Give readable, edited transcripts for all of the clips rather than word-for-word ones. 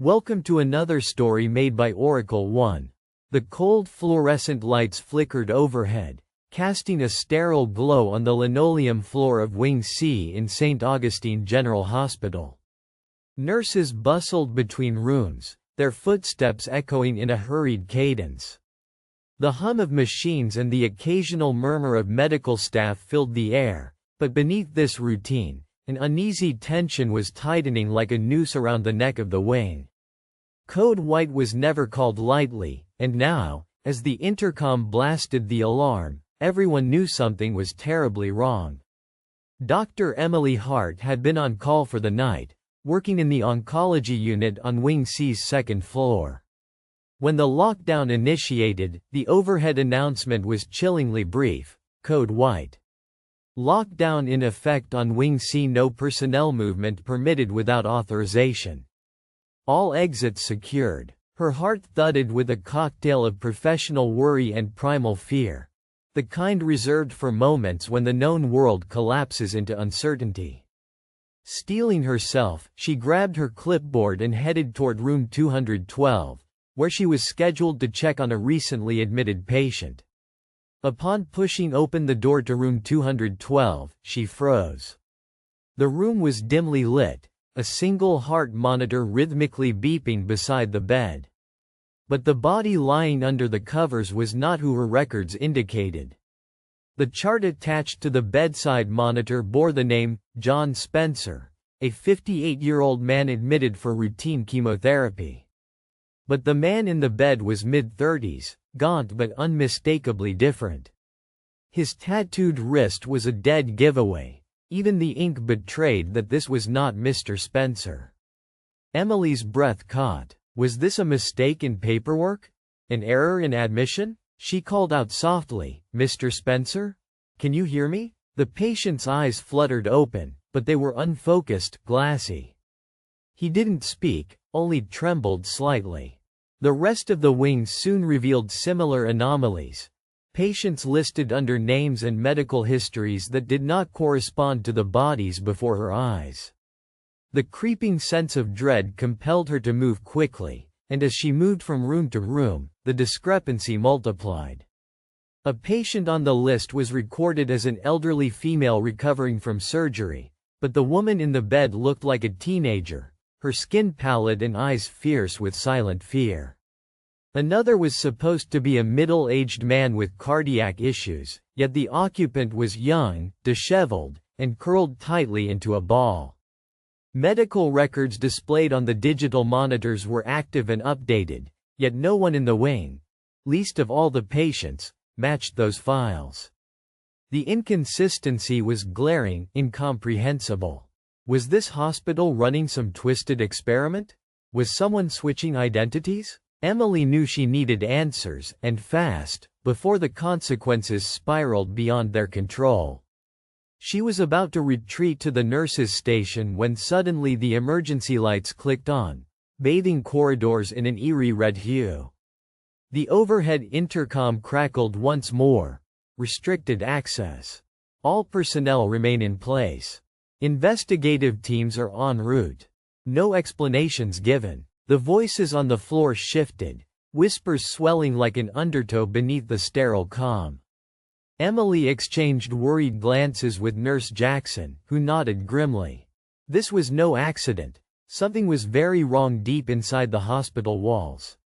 Welcome to another story made by Oracle One. The cold fluorescent lights flickered overhead, casting a sterile glow on the linoleum floor of Wing C in St. Augustine General Hospital. Nurses bustled between rooms, their footsteps echoing in a hurried cadence. The hum of machines and the occasional murmur of medical staff filled the air, but beneath this routine, an uneasy tension was tightening like a noose around the neck of the wing. Code White was never called lightly, and now, as the intercom blasted the alarm, everyone knew something was terribly wrong. Dr. Emily Hart had been on call for the night, working in the oncology unit on Wing C's second floor. When the lockdown initiated, the overhead announcement was chillingly brief: Code White. Lockdown in effect on Wing C. No personnel movement permitted without authorization. All exits secured. Her heart thudded with a cocktail of professional worry and primal fear. The kind reserved for moments when the known world collapses into uncertainty. Steeling herself, she grabbed her clipboard and headed toward room 212, where she was scheduled to check on a recently admitted patient. Upon pushing open the door to room 212, she froze. The room was dimly lit, a single heart monitor rhythmically beeping beside the bed. But the body lying under the covers was not who her records indicated. The chart attached to the bedside monitor bore the name, John Spencer, a 58-year-old man admitted for routine chemotherapy. But the man in the bed was mid-30s, gaunt but unmistakably different. His tattooed wrist was a dead giveaway. Even the ink betrayed that this was not Mr. Spencer. Emily's breath caught. Was this a mistake in paperwork? An error in admission? She called out softly, "Mr. Spencer? Can you hear me?" The patient's eyes fluttered open, but they were unfocused, glassy. He didn't speak, only trembled slightly. The rest of the wing soon revealed similar anomalies. Patients listed under names and medical histories that did not correspond to the bodies before her eyes. The creeping sense of dread compelled her to move quickly, and as she moved from room to room, the discrepancy multiplied. A patient on the list was recorded as an elderly female recovering from surgery, but the woman in the bed looked like a teenager, her skin pallid and eyes fierce with silent fear. Another was supposed to be a middle-aged man with cardiac issues, yet the occupant was young, disheveled, and curled tightly into a ball. Medical records displayed on the digital monitors were active and updated, yet no one in the wing, least of all the patients, matched those files. The inconsistency was glaring, incomprehensible. Was this hospital running some twisted experiment? Was someone switching identities? Emily knew she needed answers, and fast, before the consequences spiraled beyond their control. She was about to retreat to the nurses' station when suddenly the emergency lights clicked on, bathing corridors in an eerie red hue. The overhead intercom crackled once more. Restricted access. All personnel remain in place. Investigative teams are en route. No explanations given. The voices on the floor shifted, whispers swelling like an undertow beneath the sterile calm. Emily exchanged worried glances with Nurse Jackson, who nodded grimly. This was no accident. Something was very wrong deep inside the hospital walls.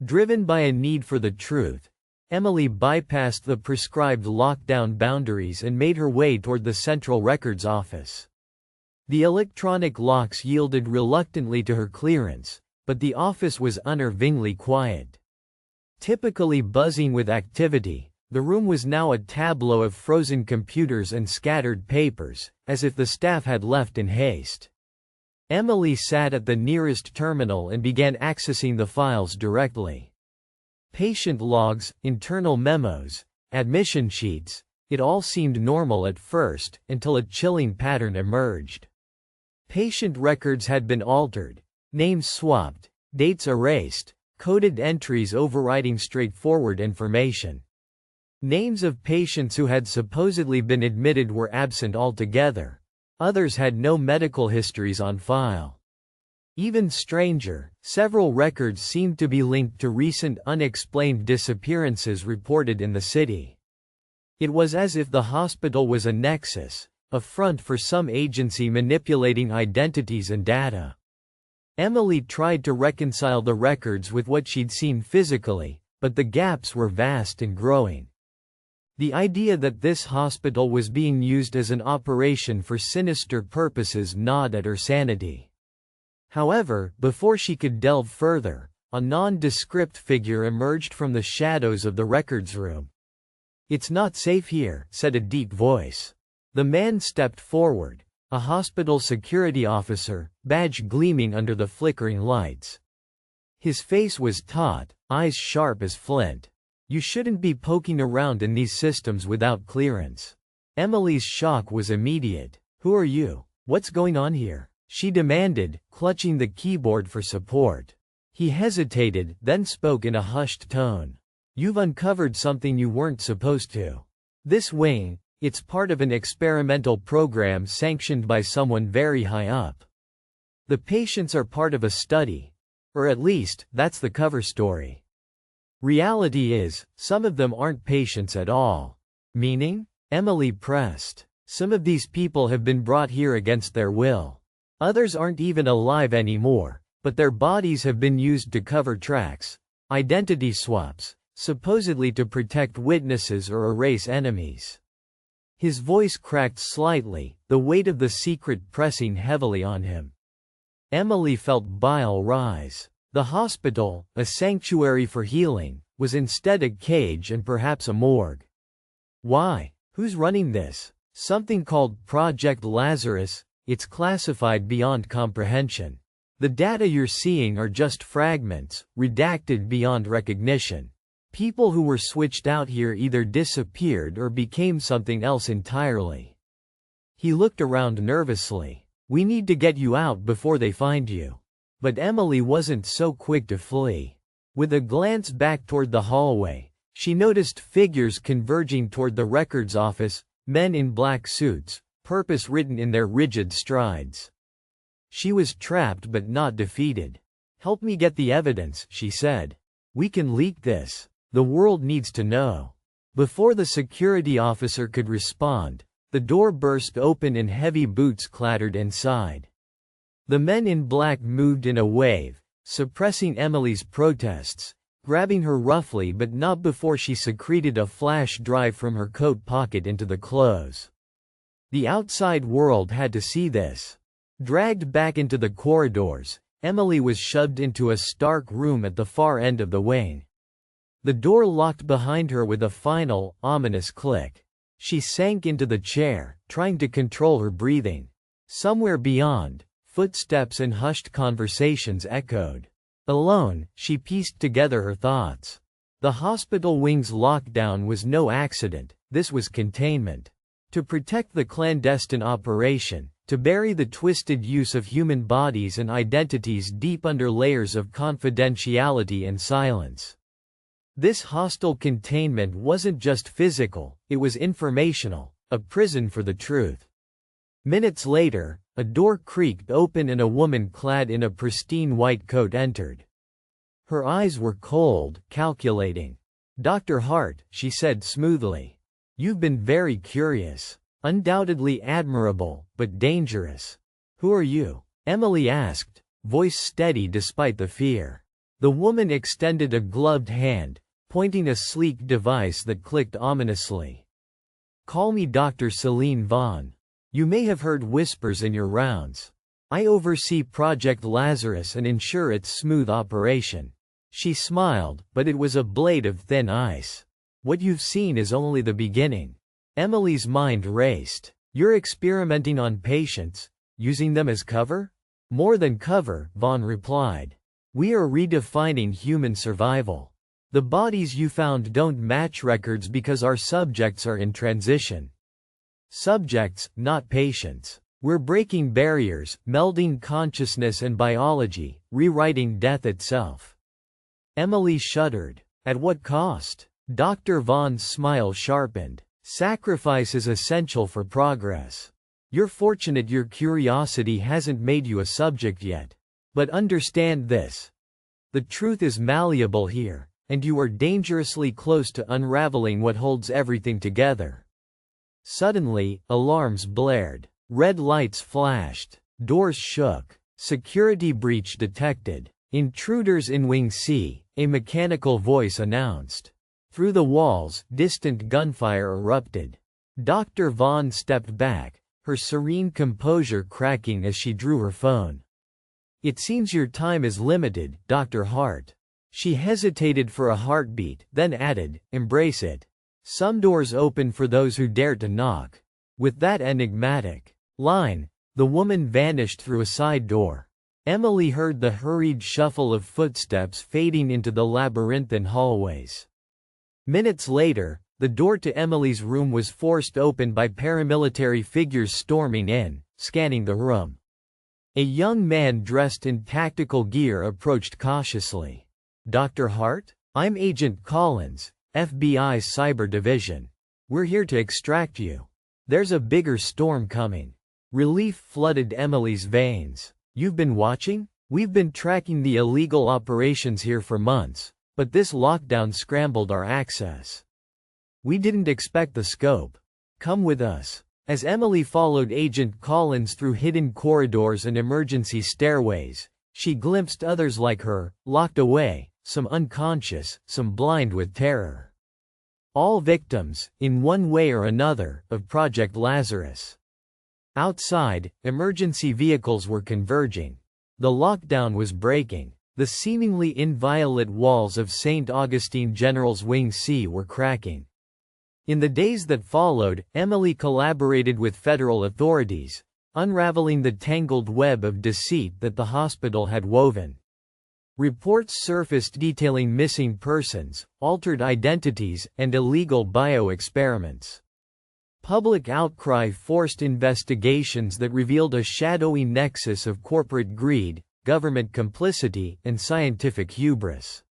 Driven by a need for the truth, Emily bypassed the prescribed lockdown boundaries and made her way toward the Central Records Office. The electronic locks yielded reluctantly to her clearance, but the office was unnervingly quiet. Typically buzzing with activity, the room was now a tableau of frozen computers and scattered papers, as if the staff had left in haste. Emily sat at the nearest terminal and began accessing the files directly. Patient logs, internal memos, admission sheets, it all seemed normal at first, until a chilling pattern emerged. Patient records had been altered, names swapped, dates erased, coded entries overriding straightforward information. Names of patients who had supposedly been admitted were absent altogether. Others had no medical histories on file. Even stranger, several records seemed to be linked to recent unexplained disappearances reported in the city. It was as if the hospital was a nexus, a front for some agency manipulating identities and data. Emily tried to reconcile the records with what she'd seen physically, but the gaps were vast and growing. The idea that this hospital was being used as an operation for sinister purposes gnawed at her sanity. However, before she could delve further, a nondescript figure emerged from the shadows of the records room. "It's not safe here," said a deep voice. The man stepped forward, a hospital security officer, badge gleaming under the flickering lights. His face was taut, eyes sharp as flint. "You shouldn't be poking around in these systems without clearance." Emily's shock was immediate. "Who are you? What's going on here?" she demanded, clutching the keyboard for support. He hesitated, then spoke in a hushed tone. "You've uncovered something you weren't supposed to. This wing, it's part of an experimental program sanctioned by someone very high up. The patients are part of a study. Or at least, that's the cover story. Reality is, some of them aren't patients at all." "Meaning?" Emily pressed. "Some of these people have been brought here against their will. Others aren't even alive anymore, but their bodies have been used to cover tracks, identity swaps, supposedly to protect witnesses or erase enemies." His voice cracked slightly, the weight of the secret pressing heavily on him. Emily felt bile rise. The hospital, a sanctuary for healing, was instead a cage and perhaps a morgue. "Why? Who's running this?" "Something called Project Lazarus. It's classified beyond comprehension. The data you're seeing are just fragments, redacted beyond recognition. People who were switched out here either disappeared or became something else entirely." He looked around nervously. "We need to get you out before they find you." But Emily wasn't so quick to flee. With a glance back toward the hallway, she noticed figures converging toward the records office, men in black suits, purpose written in their rigid strides. She was trapped but not defeated. "Help me get the evidence," she said. "We can leak this. The world needs to know." Before the security officer could respond, the door burst open and heavy boots clattered inside. The men in black moved in a wave, suppressing Emily's protests, grabbing her roughly but not before she secreted a flash drive from her coat pocket into the clothes. The outside world had to see this. Dragged back into the corridors, Emily was shoved into a stark room at the far end of the wing. The door locked behind her with a final, ominous click. She sank into the chair, trying to control her breathing. Somewhere beyond, footsteps and hushed conversations echoed. Alone, she pieced together her thoughts. The hospital wing's lockdown was no accident, this was containment. To protect the clandestine operation, to bury the twisted use of human bodies and identities deep under layers of confidentiality and silence. This hostile containment wasn't just physical, it was informational, a prison for the truth. Minutes later, a door creaked open and a woman clad in a pristine white coat entered. Her eyes were cold, calculating. "Dr. Hart," she said smoothly. "You've been very curious. Undoubtedly admirable, but dangerous." "Who are you?" Emily asked, voice steady despite the fear. The woman extended a gloved hand, pointing a sleek device that clicked ominously. "Call me Dr. Celine Vaughn. You may have heard whispers in your rounds. I oversee Project Lazarus and ensure its smooth operation." She smiled, but it was a blade of thin ice. "What you've seen is only the beginning." Emily's mind raced. "You're experimenting on patients, using them as cover?" "More than cover," Vaughn replied. "We are redefining human survival. The bodies you found don't match records because our subjects are in transition. Subjects, not patients. We're breaking barriers, melding consciousness and biology, rewriting death itself." Emily shuddered. "At what cost?" Dr. Vaughn's smile sharpened. "Sacrifice is essential for progress. You're fortunate your curiosity hasn't made you a subject yet. But understand this. The truth is malleable here, and you are dangerously close to unraveling what holds everything together. Suddenly, alarms blared. Red lights flashed. Doors shook. Security breach detected. Intruders in Wing C, a mechanical voice announced. Through the walls, distant gunfire erupted. Dr. Vaughn stepped back, her serene composure cracking as she drew her phone. "It seems your time is limited, Dr. Hart." She hesitated for a heartbeat, then added, "Embrace it. Some doors open for those who dare to knock." With that enigmatic line, the woman vanished through a side door. Emily heard the hurried shuffle of footsteps fading into the labyrinthine hallways. Minutes later, the door to Emily's room was forced open by paramilitary figures storming in, scanning the room. A young man dressed in tactical gear approached cautiously. "Dr. Hart? I'm Agent Collins, FBI's Cyber Division. We're here to extract you. There's a bigger storm coming." Relief flooded Emily's veins. "You've been watching? We've been tracking the illegal operations here for months, but this lockdown scrambled our access. We didn't expect the scope. Come with us." As Emily followed Agent Collins through hidden corridors and emergency stairways, she glimpsed others like her, locked away, some unconscious, some blind with terror. All victims, in one way or another, of Project Lazarus. Outside, emergency vehicles were converging. The lockdown was breaking. The seemingly inviolate walls of St. Augustine General's Wing C were cracking. In the days that followed, Emily collaborated with federal authorities, unraveling the tangled web of deceit that the hospital had woven. Reports surfaced detailing missing persons, altered identities, and illegal bioexperiments. Public outcry forced investigations that revealed a shadowy nexus of corporate greed, government complicity, and scientific hubris.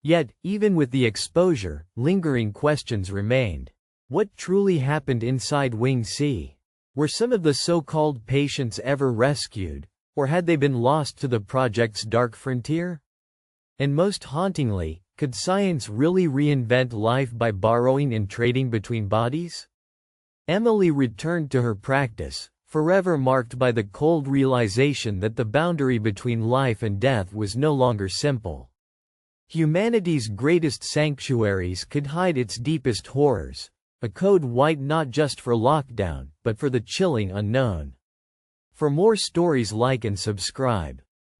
Yet, even with the exposure, lingering questions remained. What truly happened inside Wing C? Were some of the so-called patients ever rescued, or had they been lost to the project's dark frontier? And most hauntingly, could science really reinvent life by borrowing and trading between bodies? Emily returned to her practice, forever marked by the cold realization that the boundary between life and death was no longer simple. Humanity's greatest sanctuaries could hide its deepest horrors, a code white not just for lockdown, but for the chilling unknown. For more stories, like and subscribe.